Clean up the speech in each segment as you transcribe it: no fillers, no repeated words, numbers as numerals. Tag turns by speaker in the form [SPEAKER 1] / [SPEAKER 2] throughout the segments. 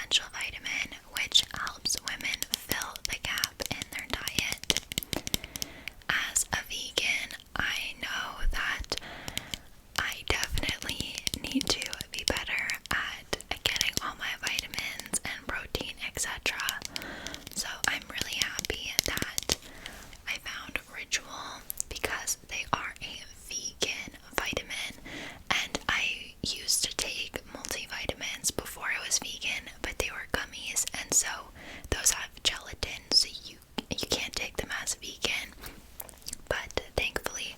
[SPEAKER 1] essential vitamin, which helps women fill the gap in their diet. As a vegan, I know that I definitely need to be better at getting all my vitamins and protein, etc. So I'm really happy that I found Ritual because they are a vegan vitamin, and I used to take multivitamins before I was vegan, but they were gummies, and so those have gelatin, so you can't take them as vegan. But thankfully,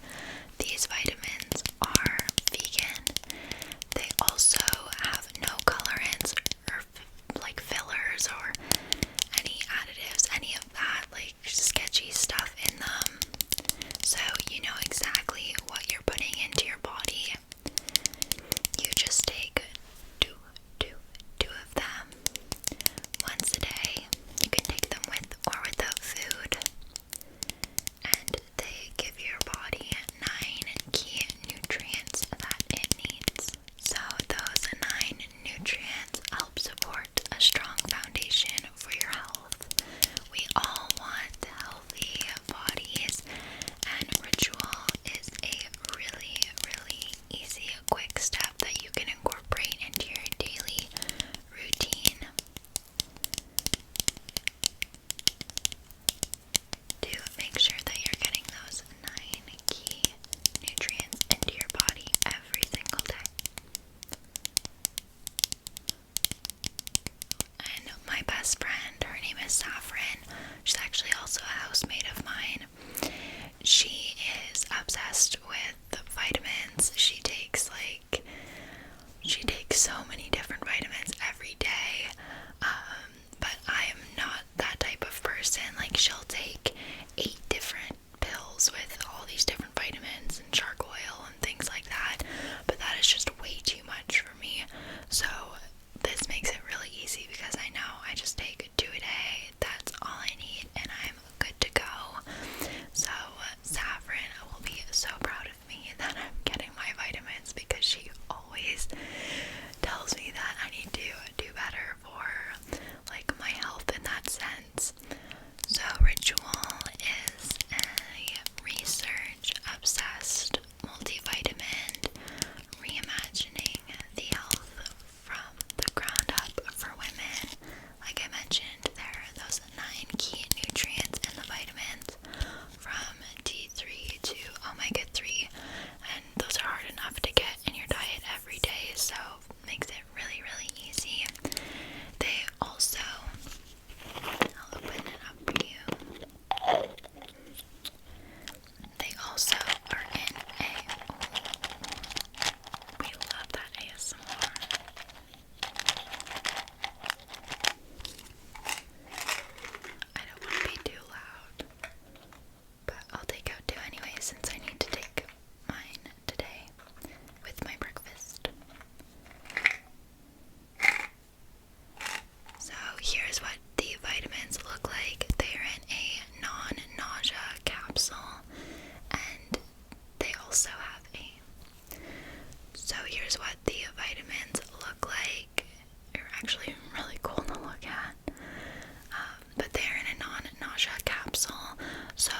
[SPEAKER 1] these vitamins are vegan. They also have no colorants or like fillers or any additives, any of that like sketchy stuff in them. So you know exactly what you're putting into your body. You just take two of them once a day. You can take them with or without food. And they give your body 9 key nutrients that it needs. So those 9 nutrients help support a strong foundation for your health. We all want healthy bodies, and Ritual is a really, really easy, quick step that you can incorporate into your daily routine to make sure that you're getting those 9 key nutrients into your body every single day. And my best friend, her name is Saffron. She's actually also a housemate of mine. She is obsessed with vitamins. She takes so many different vitamins every day. But I am not that type of person. Like, she'll take 8 different pills with all these different vitamins and shark oil and things like that. But that is just way too much for me. So this makes it really easy because I know I just take 2 a day. That's all I need and I'm good to go. So Saffron will be so proud of me that I'm getting my vitamins because she always tells me that I need to do better for like my health in that sense. So Ritual is a research obsessed multivitamin reimagining the health from the ground up for women. Like I mentioned, there are those 9 key nutrients in the vitamins from D3 to omega-3, and those are hard enough to get in your diet every day, so it makes it really, really easy. They also, I'll open it up for you. They also are in a, we love that ASMR. I don't want to be too loud, but I'll take out 2 anyway since I need to take mine today with my breakfast. So here's what the vitamins look like. They're in a non-nausea capsule, and they also have so here's what the vitamins look like. They're actually really cool to look at. But they're in a non-nausea capsule, so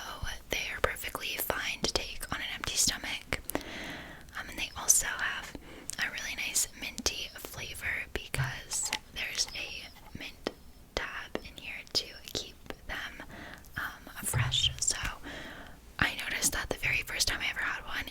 [SPEAKER 1] they are perfectly fine to take on an empty stomach. And they also have a really nice minty flavor because there's a mint tab in here to keep them fresh. So I noticed that the very first time I ever had one,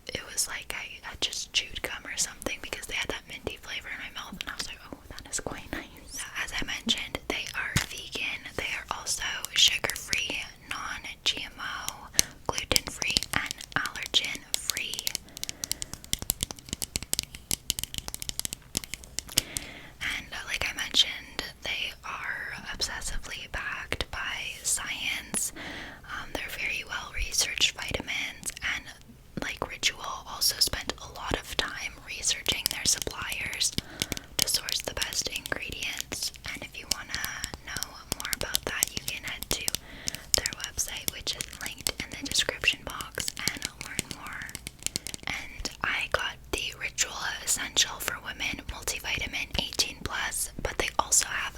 [SPEAKER 1] it was like I had just chewed gum or something because they had that minty flavor in my mouth, and I was like, oh, that is quite nice. So as I mentioned, they are vegan. They are also sugar-free, non-GMO, gluten-free, and allergen-free. And like I mentioned, they are obsessively backed by science. They're very well-researched vitamins, and like Ritual also spent a lot of time researching their suppliers to source the best ingredients. And if you want to know more about that, you can head to their website, which is linked in the description box, and learn more. And I got the Ritual Essential for Women multivitamin 18+, but they also have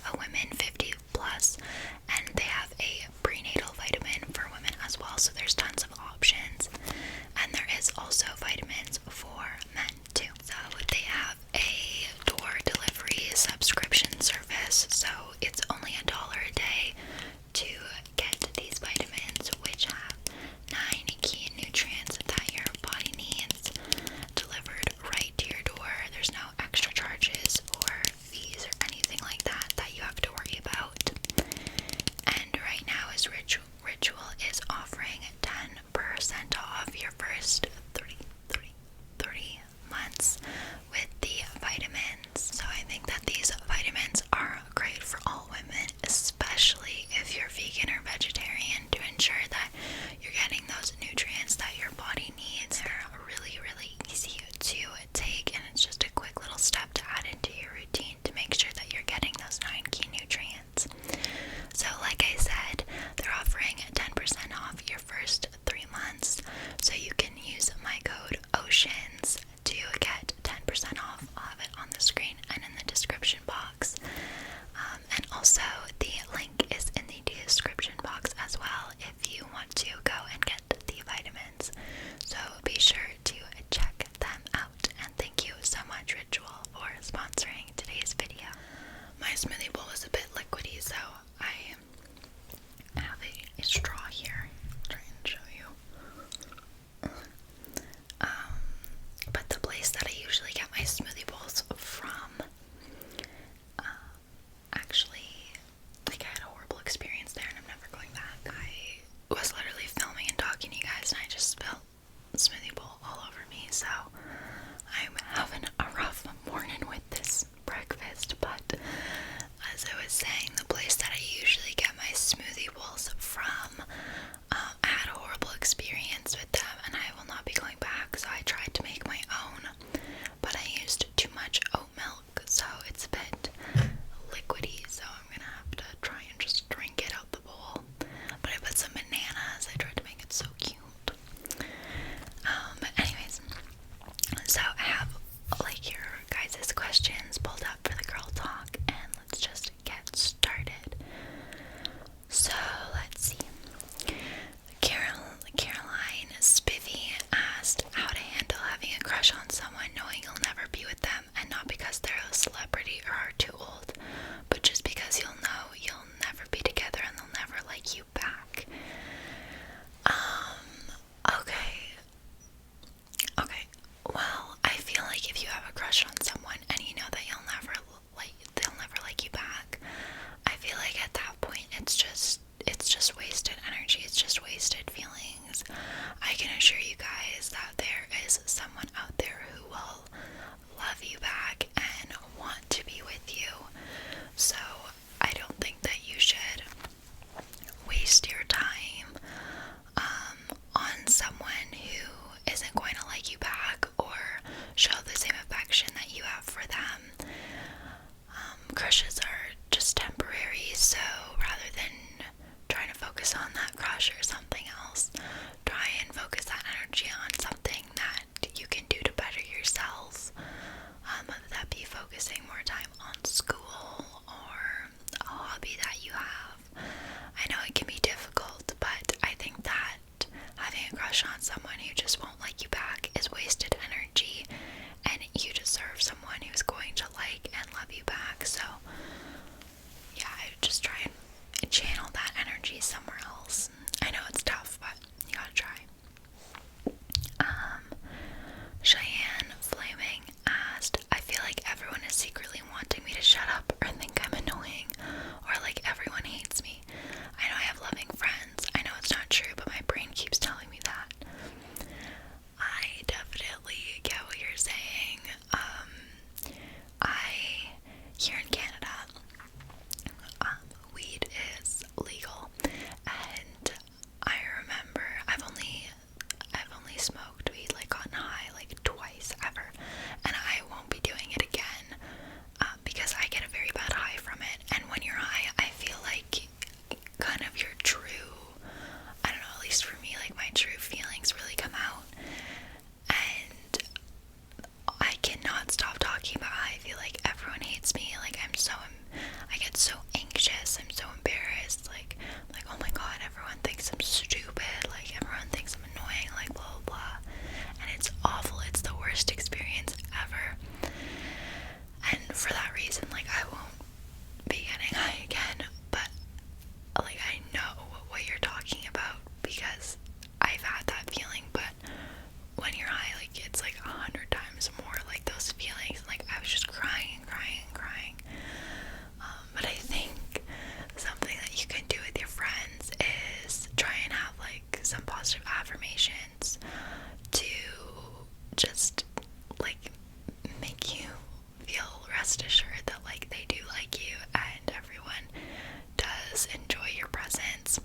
[SPEAKER 1] just enjoy your presence.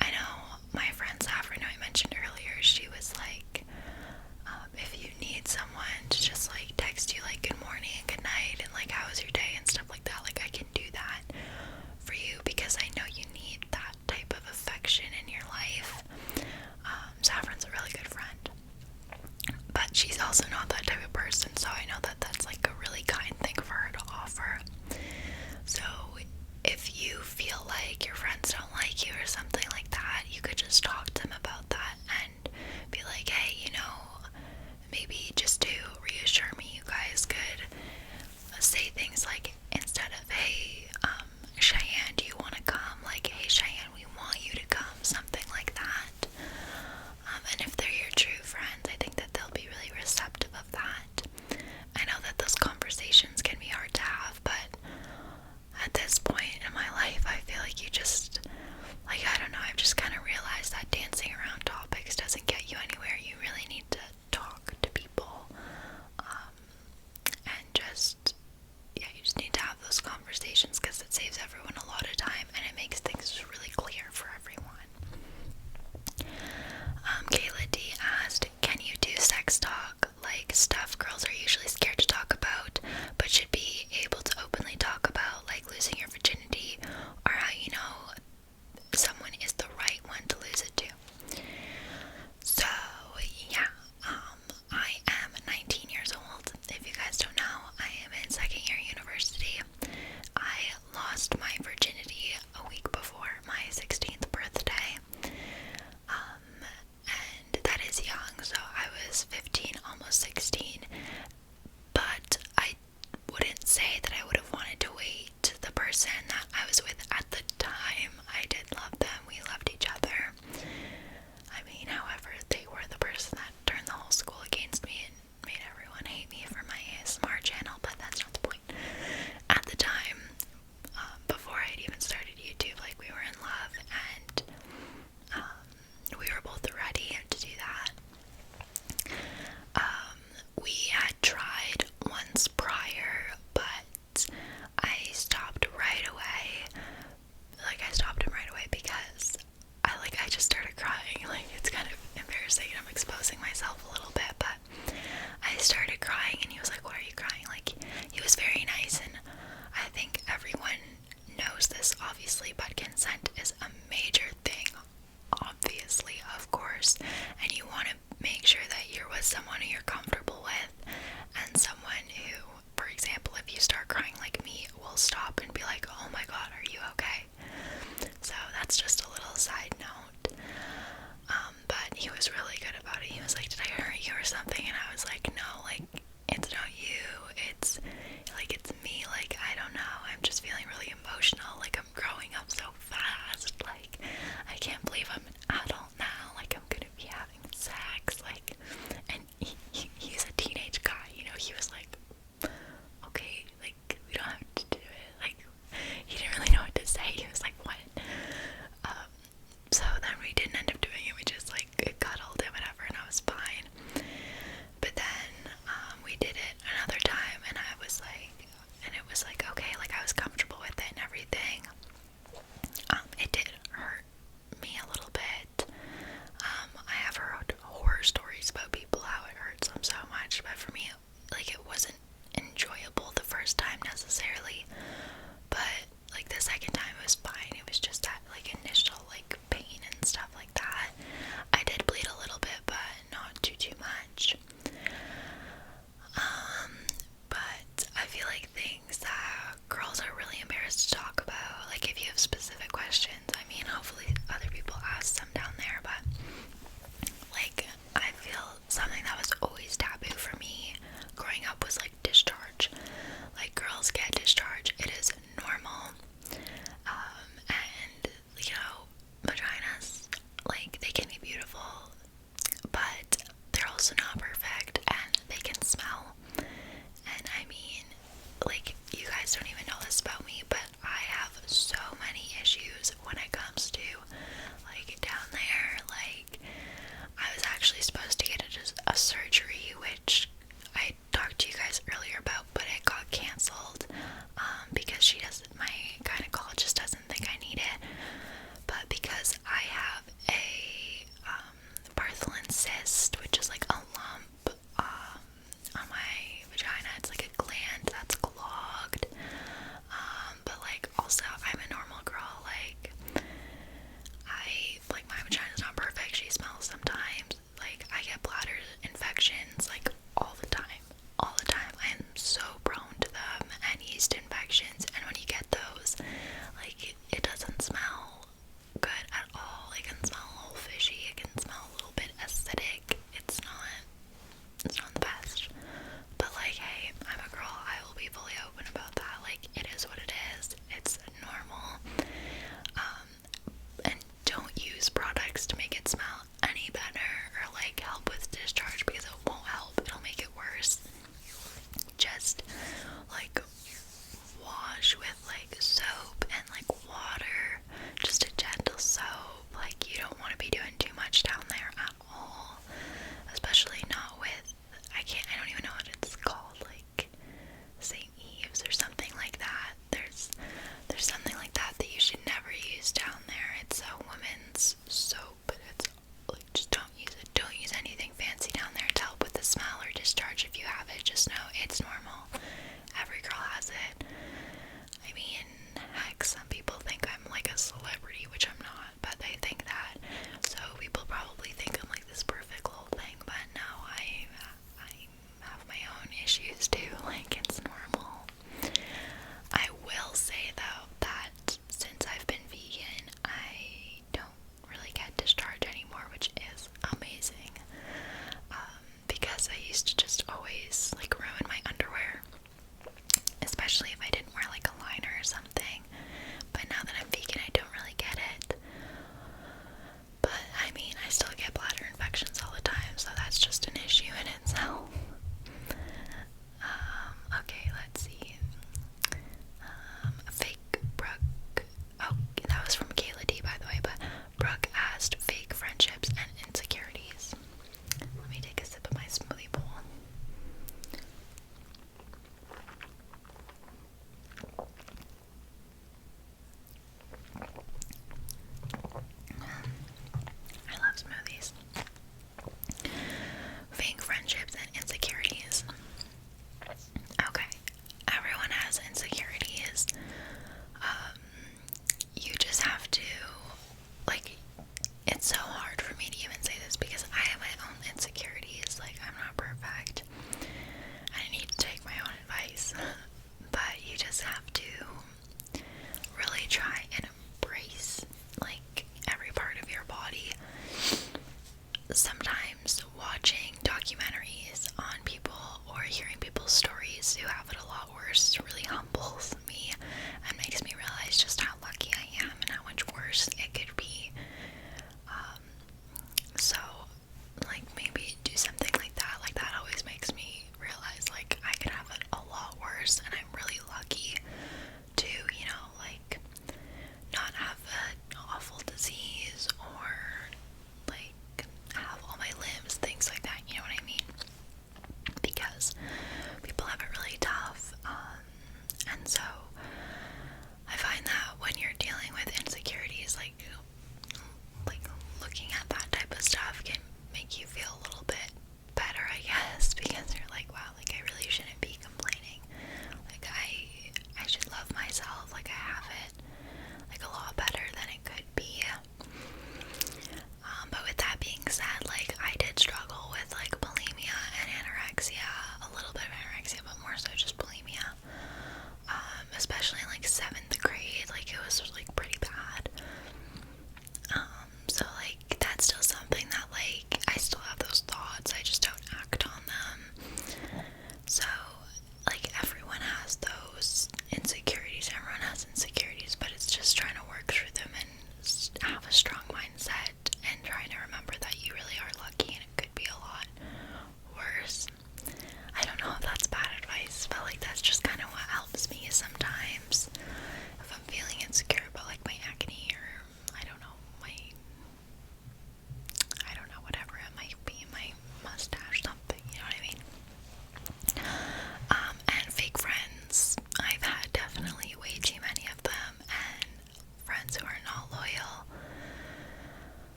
[SPEAKER 1] I know my friend Saffron, who I mentioned earlier, she was like, if you need someone to just like text you like good morning and good night and like how was your day and stuff like that, like I can do that for you because I know you need that type of affection in your life. Saffron's a really good friend, but she's also not that type of person, so I know that that's like a really kind thing for her to offer. So if you feel like your friends don't like you or something like that, you could just talk to them about that and be like, hey, you know, maybe just to reassure me, you guys could say things like, instead of, hey, Cheyenne, do you want to come? Like, hey, Cheyenne, we want you to come, something like that. And if they're your true friends, I think that they'll be really receptive of that. I know that those conversations can be hard to have, but at this point in my life, I feel like you just, like, I don't know, I've just kind of realized that dancing around topics doesn't get you anywhere. You really need to talk to people, and just, yeah, you just need to have those conversations because it saves everyone a lot of time and it makes things really clear for everyone. Kayla D asked, can you do sex talk, like stuff girls are usually scared to talk about, but should be able to openly talk about, like losing your virginity, or how you know someone is the right one to lose it to? So, yeah, I am 19 years old. If you guys don't know, I am in second year university. I lost my virginity a week before my 16th birthday. And that is young, so I was 15, almost 16, but I wouldn't say that I would have wanted to wait. The person that I was with at the time, I did love them, we loved each other. I mean, however, they were the person that turned the whole school against me and made everyone hate me for my ASMR channel, but that's not the point. At the time, before I had even started YouTube, like, we were in love, and we were both ready to do that. We had tried once prior, but I stopped right away. Like, I stopped him right away because I just started crying. Like, it's kind of embarrassing, I'm exposing myself a little bit, but I started crying, and he was like, what are you crying? Like, he was very nice, and I think everyone knows this, obviously, but consent is a major thing, obviously, of course, and you want to make sure that you're with someone who you're comfortable with, and someone who, for example, if you start crying like me, will stop and be like, oh my god, are you okay? So that's just a little side note. But he was really good about it. He was like, did I hurt you or something? And I was like, no, like, it's not you, it's like, it's me. Like, I don't know, I'm just feeling really emotional. Like, I'm growing up so fast. Like, I can't believe I'm an adult now. Like, I'm gonna be having sex. Like, and he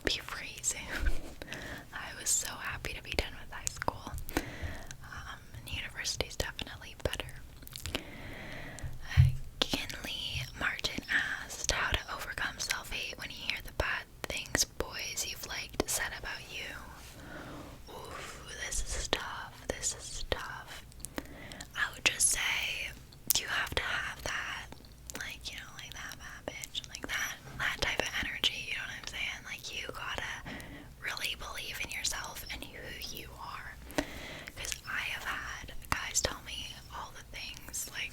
[SPEAKER 1] I'll be free soon. I was so happy to be done with high school. And university's definitely better. Kinley Martin asked how to overcome self-hate when you hear the bad things boys you've liked said about you. Oof, this is tough. This is tough. I would just say you have to have that, like, you know, like that bad bitch, like that type of energy, you know what I'm saying? Like, you gotta really believe in yourself and who you are. Because I have had guys tell me all the things, like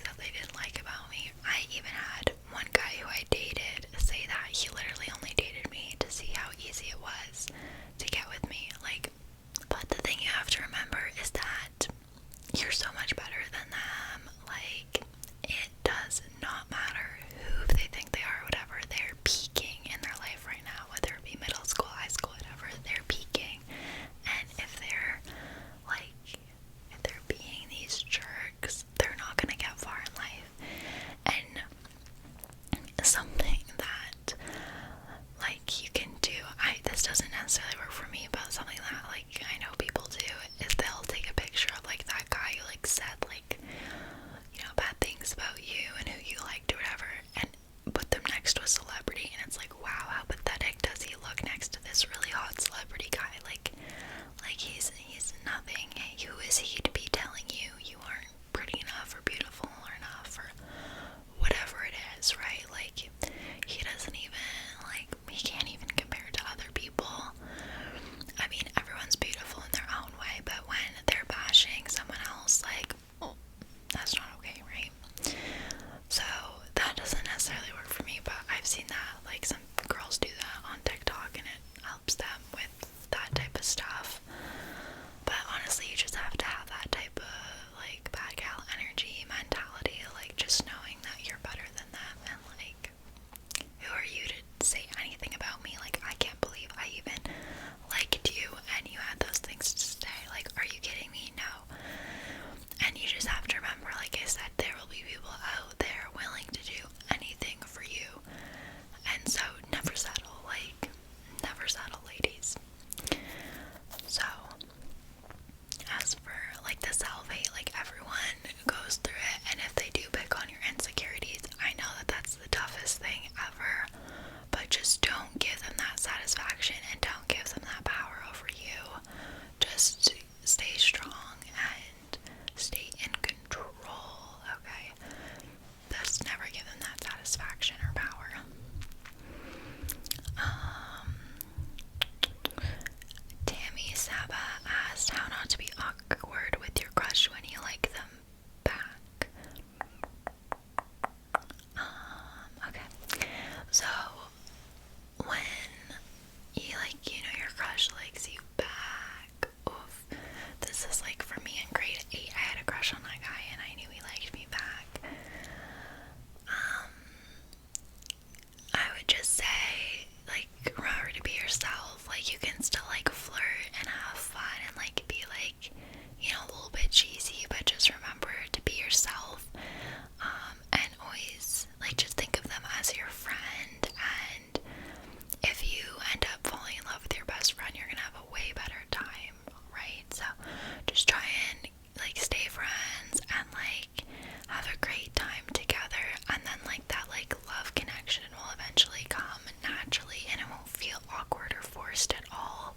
[SPEAKER 1] that they didn't like about me. I even had one guy who I dated say that he literally only dated me to see how easy it was to get with me. Like, but the thing you have to remember is that you're so much better than them. Like, it does not matter who they think they are, whatever. They're peaking in their life right now, whether it be middle school, high school, whatever. They're peaking, and if they're being these jerks, they're not gonna get far in life. And something that, like, you can do, this doesn't necessarily work for me, but something that, like, I know people do, is they'll take a picture of, like, that guy who, like, said, like, you know, bad things about you and who you liked or whatever, and put them next to a celebrity, and it's like, wow, how pathetic does he look next to this really hot celebrity guy? Like he's nothing. Who is he to be telling you you aren't pretty enough or beautiful enough or whatever it is, right? Like, he doesn't even, like, he can't even compare to other people. I mean, everyone's beautiful in their own way, but when they're bashing someone else, like, oh, that's not okay, right? So that doesn't necessarily work for me, but I've seen that, like, some girls do that on TikTok, and it helps them with that type of stuff. But honestly, you just have to have that type of, like, bad gal energy mentality, like, just knowing that you're better than them, and, like, who are you to say anything about me? Like, I can't believe I even liked you and you had those things to say. Like, are you kidding me? No. And you just have to remember, like I said, there will be people out there willing to do anything for you. And so never settle, like, never settle, ladies. So, as for, like, the self-hate, like, everyone goes through it, and if they do pick on your insecurities, I know that that's the toughest thing ever, but just don't give them that satisfaction, and don't give them that power over you. Just stay strong and stay in control, okay? Just never give them that satisfaction or power. Tammy Saba asked how not to be awkward with your crush when you like them back. Okay. So, when you, like, you know, your crush likes you back, oof, this is, like, for me in grade 8, I had a crush on that guy, and I knew he liked me back. I would just say, like, remember to be yourself. Like, you can still, like, flirt and have fun and, like, be, like, you know, a little bit cheesy, but just remember to be yourself, and always, like, just think of them as your friend, and if you end up falling in love with your best friend, you're gonna have a way better time, right? So, just try and, like, stay friends and, like, have a great time together, and then, like, that, like, love connection will eventually come naturally, and it won't feel awkward or forced at all.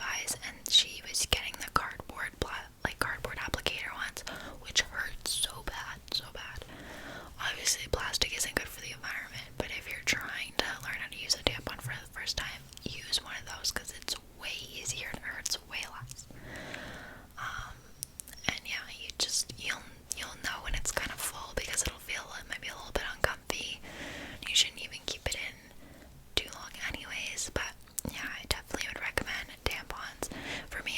[SPEAKER 1] exercise, and she was getting the cardboard applicator ones, which hurt so bad, so bad. Obviously, plastic isn't good for the environment, but if you're trying to learn how to use a tampon for the first time, use one of those because it's way easier and hurts way less. And yeah, you'll know when it's kind of full because it might be a little bit uncomfy. You shouldn't even keep it in too long anyways, but yeah, I definitely would recommend tampons. For me,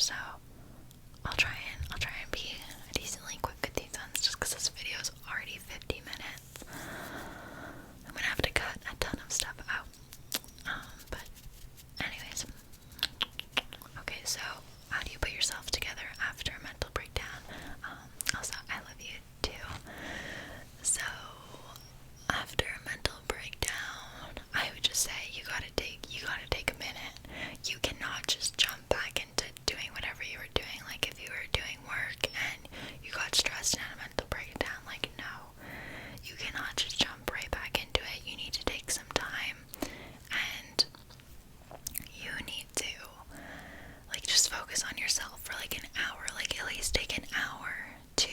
[SPEAKER 1] so I'll try and be decently quick with these ones, just because this video is already 50 minutes. I'm gonna have to cut a ton of stuff out. But anyways, okay, so how do you put yourself together after a mental breakdown? Also, I love you too. So after a mental breakdown, I would just say you gotta take a minute. You cannot just jump back into doing whatever you were doing. Like if you were doing work and you got stressed and had a mental breakdown, like no, you cannot just jump right back into it. You need to take some time, and you need to like just focus on yourself for like an hour. Like at least take an hour to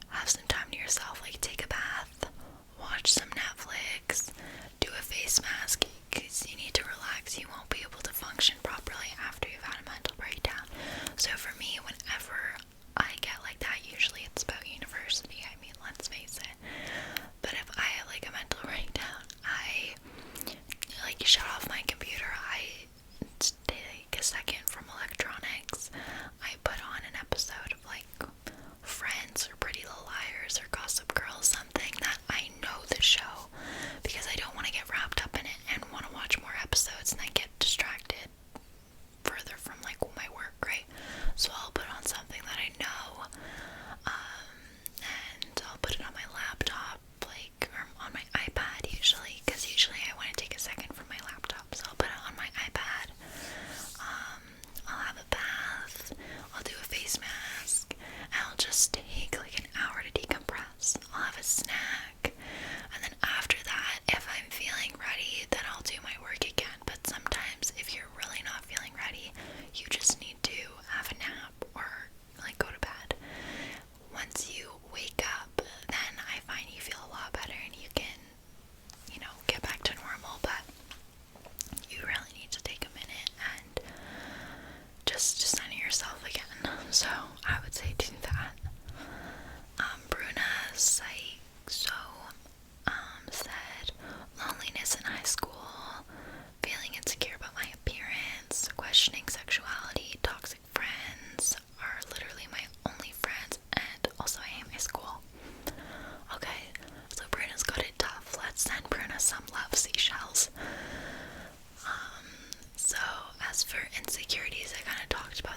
[SPEAKER 1] have some time to yourself. Like take a bath, watch some Netflix, do a face mask, because you need to relax. You won't be able to function properly after you've had a mental breakdown. So for me, whenever I get like that, usually it's about university. I mean, let's face it. But if I have like a mental breakdown, I like shut off my computer. I take a second from electronics. I put on an episode of like Friends or Pretty Little Liars or Gossip Girl, something that I know the show, because I don't want to get wrapped up in it and want to watch more episodes and then get distracted further from like my work, right? So I'll put on something that I know, and I'll put it on my laptop, like, or on my iPad usually, because usually I want to take a second from my laptop, so I'll put it on my iPad. I'll have a bath, I'll do a face mask, and I'll just take like an hour to decompress. I'll have a snack, and then after that, if I'm feeling ready, then I'll do my work again. But sometimes if you're really not feeling ready, you just need to have a nap or like go to bed. Once you wake up, then I find you feel a lot better and you can, you know, get back to normal. But you really need to take a minute and just center yourself again. So I would say do that. Bruna said loneliness in high school, feeling insecure about my appearance, questioning sexuality, toxic friends are literally my only friends, and also I hate my school. Okay, so Bruna's got it tough. Let's send Bruna some love, seashells. So as for insecurities, I kind of talked about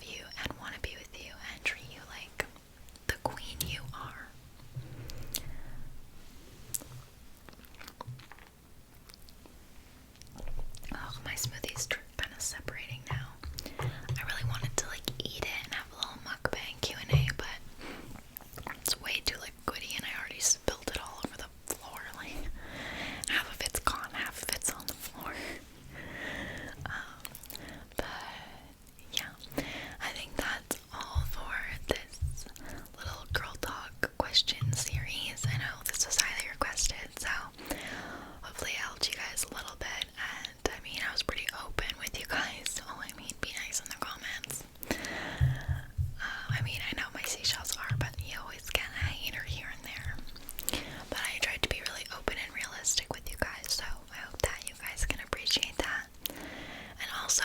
[SPEAKER 1] you and want to be with you and treat you like the queen you are. Oh, my smoothie's kind of separating now. I really wanted to like eat it and have a little mukbang Q&A, but it's way too liquidy and I already spilled it all over the floor. Like, half of it's gone, half of it's on the floor. But yeah, I think that's all for this little girl talk question series. I know this was highly requested, so hopefully I helped you guys a little bit. And I mean, I was pretty open with you guys, so I mean, be nice in the comments. I mean, I know my seashells are, but you always get a hater here and there. But I tried to be really open and realistic with you guys, so I hope that you guys can appreciate that. And also